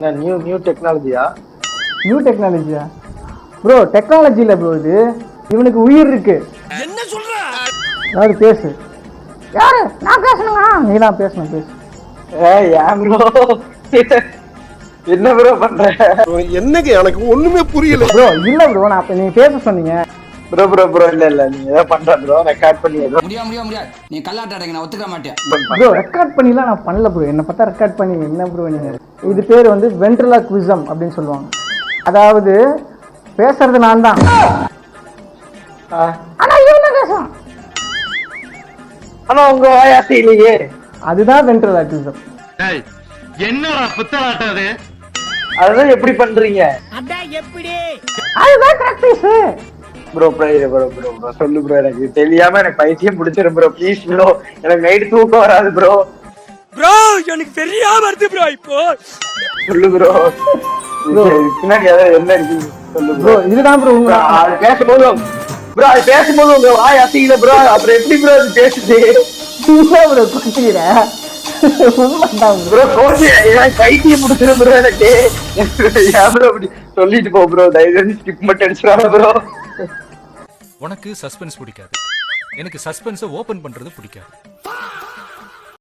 New new டெக்னாலஜியா? New டெக்னாலஜியா bro? Technology இல்ல ப்ரோ, இது இவனுக்கு உயிர் இருக்கு. என்ன சொல்ற? யாரு பேசு? யாரு? நான் பேசணுமா? நீ தான் பேசணும், பேசு. ஏன் ப்ரோ என்ன ப்ரோ பண்ற? என்னங்க எனக்கு ஒண்ணுமே புரியல ப்ரோ இல்ல ப்ரோ, நான் அப்ப நீங்க பேச சொன்னீங்க. ப்ரோ ப்ரோ ப்ரோ இல்ல நீ ஏதோ பண்ற ப்ரோ. ரெக்கார்ட் பண்ணி ஏதோ முடியாது நீ கல்லாட்டாடங்க, நான் ஒத்துக்க மாட்டேன் ப்ரோ. ரெக்கார்ட் பண்ணிலாம் நான் பண்ணல ப்ரோ. என்ன பார்த்தா ரெக்கார்ட் பண்ணி என்ன ப்ரோ நீங்க? இது பேர் வந்து வென்ட்ரலாக்விசம் அப்படின்னு சொல்லுவாங்க. அதாவது பேசுறது நான் தான், ஆனா இவன் தான் பேசுவான். ஆனா உங்க வாயாசை இல்லையே. அதுதான் வென்ட்ரலாக்விசம். என்னடா புத்தலாட்டாது? அதெல்லாம் எப்படி பண்றீங்க? அதுதான் practice. Bro bro bro bro bro சொல்லு ப்ரோ. எனக்கு தெரியாம எனக்கு பைத்தியம் பிடிச்சிரும் ப்ரோ. ப்ளீஸ் ப்ரோ, எனக்கு நைட் தூக்கம் வராது ப்ரோ. ப்ரோ எனக்கு சரியா வருது ப்ரோ. இப்போ சொல்லு ப்ரோ. பின்னாடி ஏதாவது என்ன இருக்கு சொல்லு ப்ரோ. ப்ரோ. இதுதான் ப்ரோ உங்க அது பேசும்போது ப்ரோ, அது பேசும்போது உங்க வாய் அசைக்கல ப்ரோ. அப்புறம் எப்படி ப்ரோ அது பேசுது? ப்ரோ குட்டிக்கிற உண்மைதான் ப்ரோ. ப்ரோ கோச்சு எனக்கு பைத்தியம் பிடிச்சிரும் ப்ரோ. எனக்கு ஏன் ப்ரோ அப்படி சொல்லிட்டு போ ப்ரோ. தயவு செஞ்சு ஸ்கிப் மட்டும் அடிச்சிடாத ப்ரோ. உனக்கு சஸ்பென்ஸ் பிடிக்காது, எனக்கு சஸ்பென்ஸை ஓபன் பண்றது பிடிக்காது.